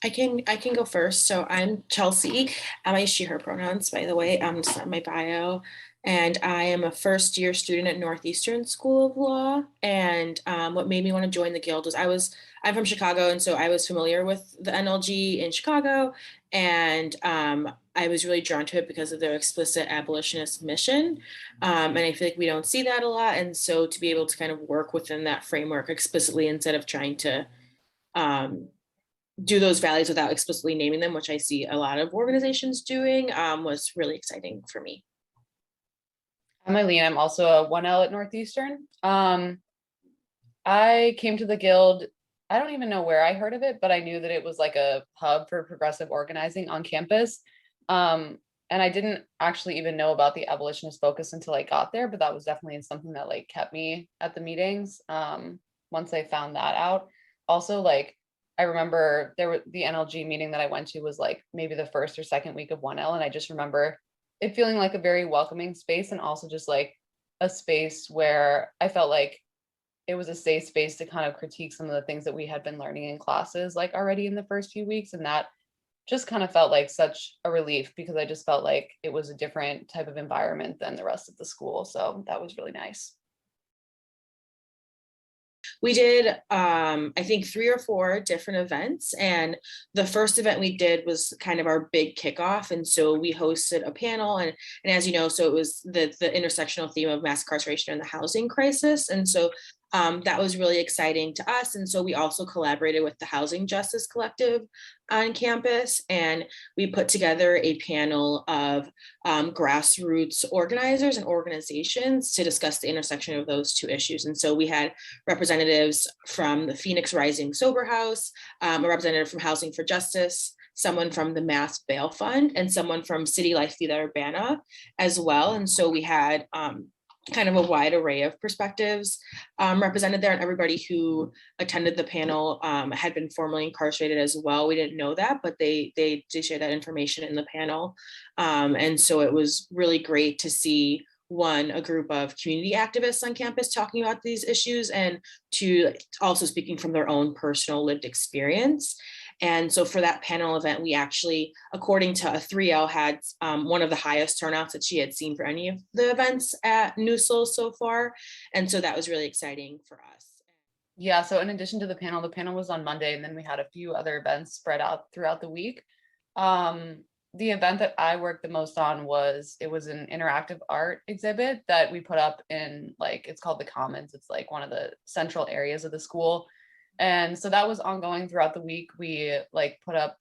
I can go first. So I'm Chelsea. I use she, her pronouns, by the way. It's on my bio. And I am a first year student at Northeastern School of Law. And what made me want to join the guild was I'm from Chicago, and so I was familiar with the NLG in Chicago. And I was really drawn to it because of their explicit abolitionist mission. And I feel like we don't see that a lot. And so to be able to kind of work within that framework explicitly instead of trying to um, do those values without explicitly naming them, which I see a lot of organizations doing, was really exciting for me. I'm Eileen. I'm also a 1L at Northeastern. I came to the guild. I don't even know where I heard of it, but I knew that it was like a hub for progressive organizing on campus. And I didn't actually even know about the abolitionist focus until I got there, but that was definitely something that like kept me at the meetings once I found that out. Also, like I remember the NLG meeting that I went to was like maybe the first or second week of 1L, and I just remember it feeling like a very welcoming space and also just like a space where I felt like it was a safe space to kind of critique some of the things that we had been learning in classes like already in the first few weeks. And that just kind of felt like such a relief because I just felt like it was a different type of environment than the rest of the school. So that was really nice. We did, I think, 3 or 4 different events. And the first event we did was kind of our big kickoff. And so we hosted a panel. And as you know, so it was the intersectional theme of mass incarceration and the housing crisis. And so that was really exciting to us. And so we also collaborated with the Housing Justice Collective on campus. And we put together a panel of grassroots organizers and organizations to discuss the intersection of those two issues. And so we had representatives from the Phoenix Rising Sober House, a representative from Housing for Justice, someone from the Mass Bail Fund, and someone from City Life Vida Urbana as well. And so we had kind of a wide array of perspectives represented there, and everybody who attended the panel had been formerly incarcerated as well. We didn't know that, but they did share that information in the panel. And so it was really great to see a group of community activists on campus talking about these issues, and to also speaking from their own personal lived experience. And so for that panel event, we actually, according to a 3L, had one of the highest turnouts that she had seen for any of the events at NUSL so far. And so that was really exciting for us. Yeah, so in addition to the panel was on Monday, and then we had a few other events spread out throughout the week. The event that I worked the most on was an interactive art exhibit that we put up in like, it's called the Commons. It's like one of the central areas of the school. And so that was ongoing throughout the week. We like put up,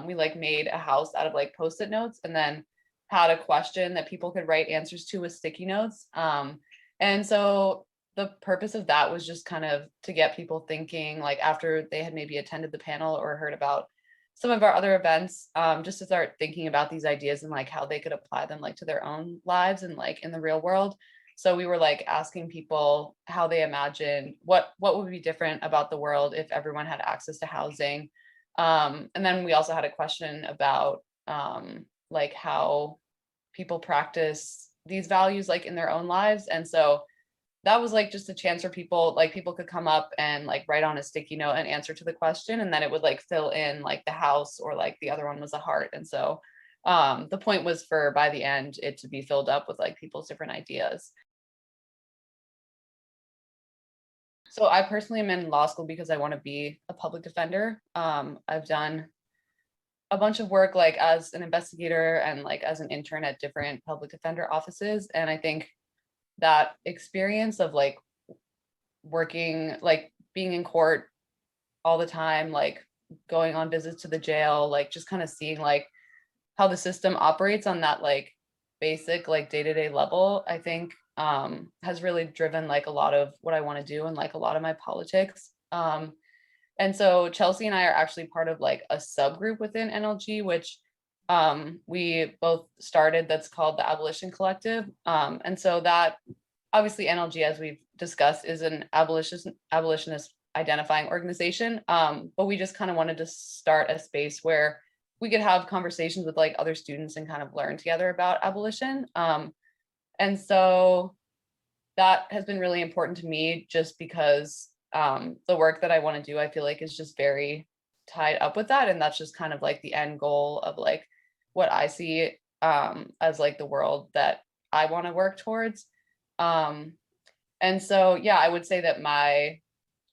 we like made a house out of like Post-it notes and then had a question that people could write answers to with sticky notes. And so the purpose of that was just kind of to get people thinking, like after they had maybe attended the panel or heard about some of our other events, just to start thinking about these ideas and like how they could apply them like to their own lives and like in the real world. So we were like asking people how they imagine what would be different about the world if everyone had access to housing. And then we also had a question about like how people practice these values like in their own lives. And so that was like just a chance for people could come up and like write on a sticky note an answer to the question, and then it would like fill in like the house, or like the other one was a heart. And so the point was for by the end it to be filled up with like people's different ideas. So I personally am in law school because I want to be a public defender. I've done a bunch of work like as an investigator and like as an intern at different public defender offices, and I think that experience of like working, like being in court all the time, like going on visits to the jail, like just kind of seeing like how the system operates on that like basic like day-to-day level, I think has really driven like a lot of what I want to do and like a lot of my politics. And so Chelsea and I are actually part of like a subgroup within NLG, which we both started, that's called the Abolition Collective. And so that obviously NLG, as we've discussed, is an abolitionist identifying organization. But we just kind of wanted to start a space where we could have conversations with like other students and kind of learn together about abolition. And so that has been really important to me just because the work that I want to do, I feel like is just very tied up with that. And that's just kind of like the end goal of like what I see as like the world that I want to work towards. And so, yeah, I would say that my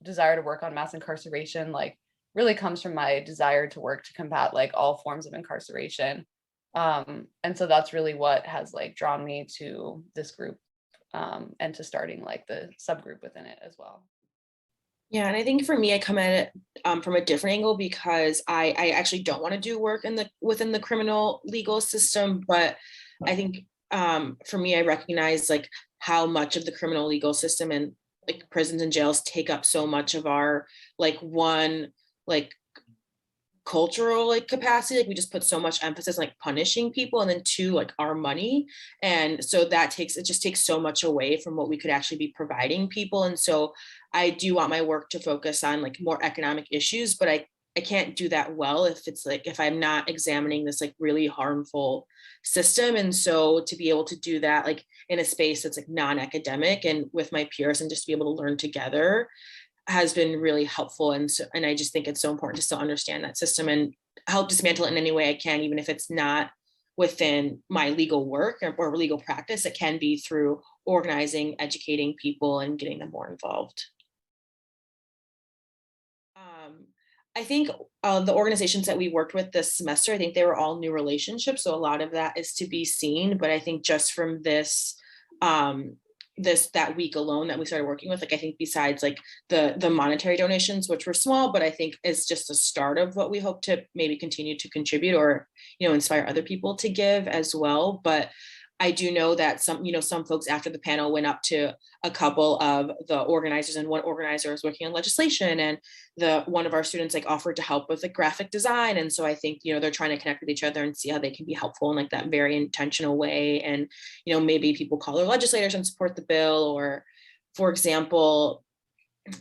desire to work on mass incarceration like really comes from my desire to work to combat like all forms of incarceration. And so that's really what has like drawn me to this group, and to starting like the subgroup within it as well. Yeah, and I think for me, I come at it from a different angle because I actually don't want to do work in the within the criminal legal system, but I think for me, I recognize like how much of the criminal legal system and like prisons and jails take up so much of our like one like cultural like capacity. Like we just put so much emphasis on, like punishing people, and then two, like our money, and so that takes it just takes so much away from what we could actually be providing people. And so I do want my work to focus on like more economic issues, but I can't do that well if it's like if I'm not examining this like really harmful system. And so to be able to do that like in a space that's like non-academic and with my peers and just to be able to learn together has been really helpful. And so, and I just think it's so important to still understand that system and help dismantle it in any way I can, even if it's not within my legal work or legal practice. It can be through organizing, educating people, and getting them more involved. I think the organizations that we worked with this semester, I think they were all new relationships. So a lot of that is to be seen. But I think just from um, that week alone that we started working with, like I think besides like the monetary donations, which were small, but I think it's just the start of what we hope to maybe continue to contribute or inspire other people to give as well. But I do know that some folks after the panel went up to a couple of the organizers, and one organizer is working on legislation, and one of our students like offered to help with the graphic design. And so I think they're trying to connect with each other and see how they can be helpful in like that very intentional way. And maybe people call their legislators and support the bill, or for example,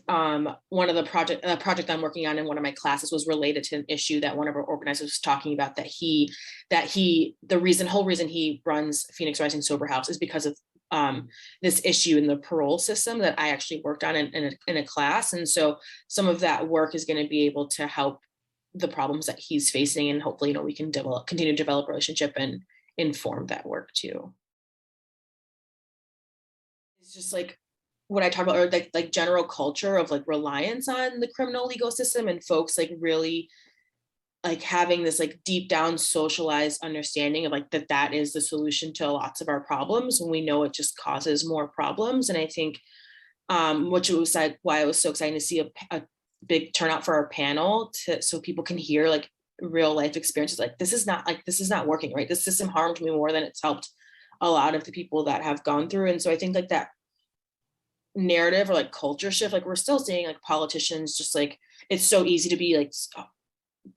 one of the project I'm working on in one of my classes was related to an issue that one of our organizers was talking about, that the whole reason he runs Phoenix Rising Sober House is because of this issue in the parole system that I actually worked on in a class. And so some of that work is going to be able to help the problems that he's facing, and hopefully we can continue to develop a relationship and inform that work too. It's just like what I talk about, or like general culture of like reliance on the criminal legal system, and folks like really like having this like deep down socialized understanding of like that is the solution to lots of our problems, when we know it just causes more problems. And I think which was like why I was so excited to see a big turnout for our panel, so people can hear like real life experiences, like this is not working, right? This system harmed me more than it's helped a lot of the people that have gone through. And so I think like that narrative or like culture shift, like we're still seeing like politicians just like, it's so easy to be like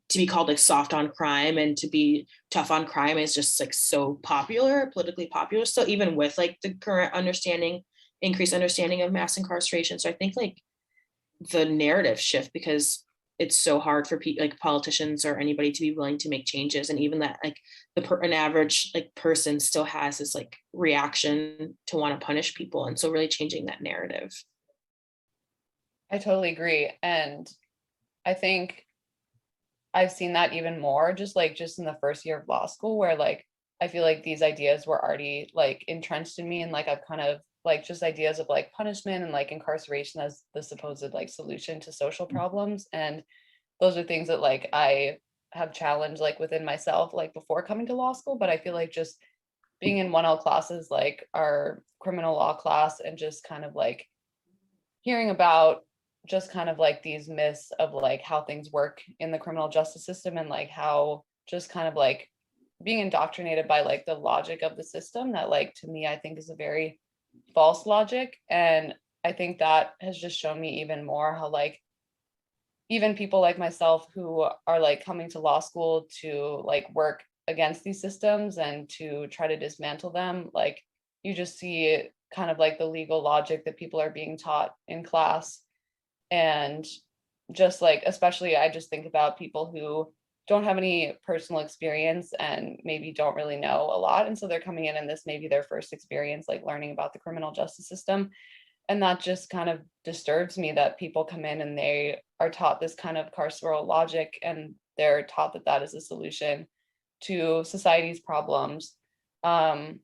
to be called like soft on crime, and to be tough on crime is just like so popular, politically popular. So even with like the current increased understanding of mass incarceration. So I think like the narrative shift, because it's so hard for like politicians or anybody to be willing to make changes. And even that like an average like person still has this like reaction to want to punish people. And so really changing that narrative. I totally agree. And I think I've seen that even more just in the first year of law school, where like I feel like these ideas were already like entrenched in me, and like I've kind of like just ideas of like punishment and like incarceration as the supposed like solution to social problems. And those are things that like I have challenged like within myself like before coming to law school. But I feel like just being in 1L classes like our criminal law class, and just kind of like hearing about just kind of like these myths of like how things work in the criminal justice system, and like how just kind of like being indoctrinated by like the logic of the system that like to me I think is a very false logic. And I think that has just shown me even more how like even people like myself who are like coming to law school to like work against these systems and to try to dismantle them, like you just see kind of like the legal logic that people are being taught in class. And just like especially I just think about people who don't have any personal experience and maybe don't really know a lot, and so they're coming in and this may be their first experience like learning about the criminal justice system. And that just kind of disturbs me that people come in and they are taught this kind of carceral logic, and they're taught that that is a solution to society's problems. Um,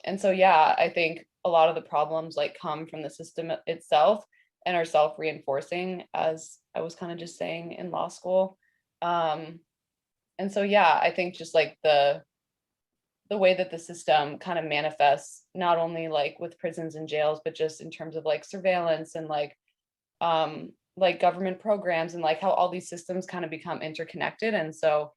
and so, yeah, I think a lot of the problems like come from the system itself and are self-reinforcing, as I was kind of just saying in law school. Um, and so, yeah, I think just like the way that the system kind of manifests, not only like with prisons and jails, but just in terms of like surveillance and like government programs, and like how all these systems kind of become interconnected. And so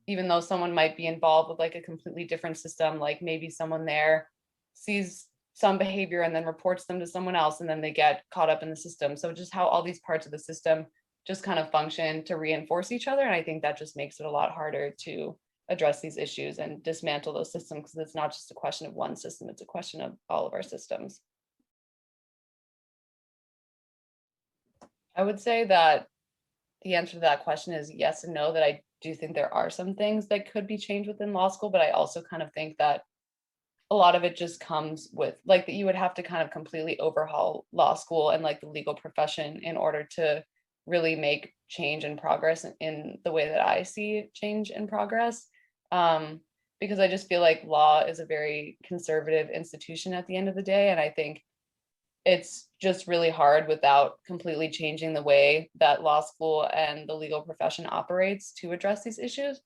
even though someone might be involved with like a completely different system, like maybe someone there sees some behavior and then reports them to someone else, and then they get caught up in the system. So just how all these parts of the system just kind of function to reinforce each other. And I think that just makes it a lot harder to address these issues and dismantle those systems, because it's not just a question of one system, it's a question of all of our systems. I would say that the answer to that question is yes and no, that I do think there are some things that could be changed within law school, but I also kind of think that a lot of it just comes with like that you would have to kind of completely overhaul law school and like the legal profession in order to really make change and progress in the way that I see change and progress. Because I just feel like law is a very conservative institution at the end of the day. And I think it's just really hard without completely changing the way that law school and the legal profession operates to address these issues.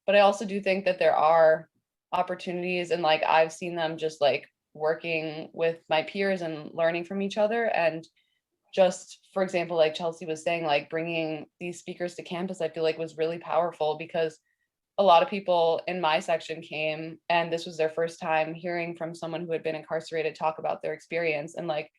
But I also do think that there are opportunities, and like I've seen them just like working with my peers and learning from each other. And just for example, like Chelsea was saying, like bringing these speakers to campus, I feel like was really powerful, because a lot of people in my section came and this was their first time hearing from someone who had been incarcerated talk about their experience. And like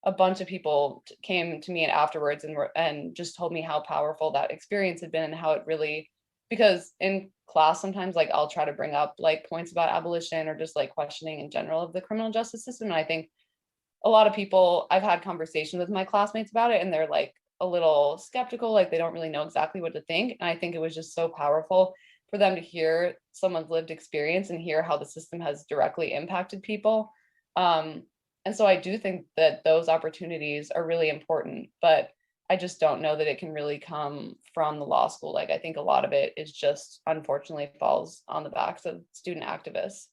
a bunch of people came to me afterwards and just told me how powerful that experience had been, and how it really, because in class sometimes like I'll try to bring up like points about abolition or just like questioning in general of the criminal justice system. And I think a lot of people, I've had conversations with my classmates about it, and they're like a little skeptical, like they don't really know exactly what to think. And I think it was just so powerful for them to hear someone's lived experience and hear how the system has directly impacted people. And so I do think that those opportunities are really important, but I just don't know that it can really come from the law school. Like I think a lot of it is just unfortunately falls on the backs of student activists.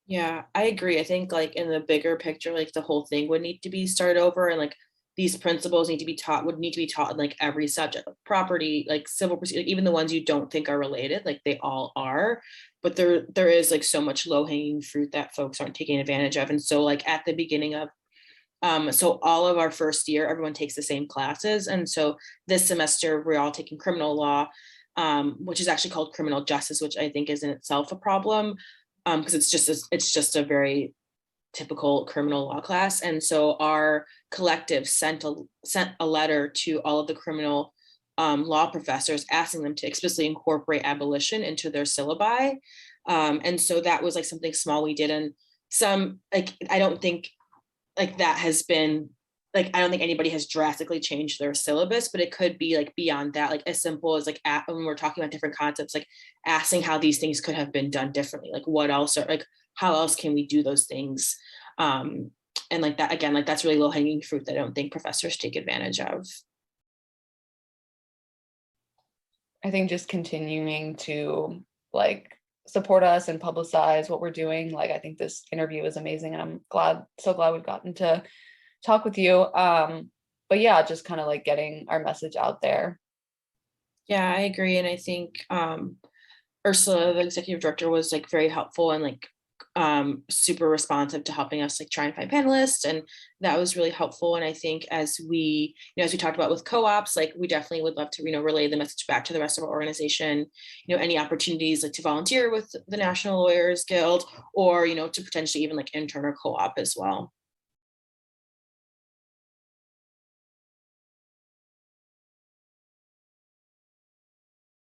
Yeah, I agree. I think like in the bigger picture, like the whole thing would need to be started over, and like these principles need to be taught, would need to be taught in like every subject, like property, like civil procedure, like even the ones you don't think are related, like they all are. But there is like so much low hanging fruit that folks aren't taking advantage of. And so like at the beginning of so all of our first year, everyone takes the same classes. And so this semester we're all taking criminal law, which is actually called criminal justice, which I think is in itself a problem, because it's just a very typical criminal law class. And so our collective sent a letter to all of the criminal law professors asking them to explicitly incorporate abolition into their syllabi. And so that was like something small we did. And some, like, I don't think like that has been, like, I don't think anybody has drastically changed their syllabus, but it could be like beyond that, like as simple as like when we're talking about different concepts, like asking how these things could have been done differently, like what else, or like how else can we do those things? And like that, again, like that's really low hanging fruit that I don't think professors take advantage of. I think just continuing to like support us and publicize what we're doing. Like I think this interview is amazing, and I'm so glad we've gotten to talk with you. But yeah, just kind of like getting our message out there. Yeah, I agree. And I think Ursula, the executive director, was like very helpful and like super responsive to helping us like try and find panelists, and that was really helpful. And I think as we, as we talked about with co-ops, like we definitely would love to, relay the message back to the rest of our organization, any opportunities like to volunteer with the National Lawyers Guild, or to potentially even like intern or co-op as well.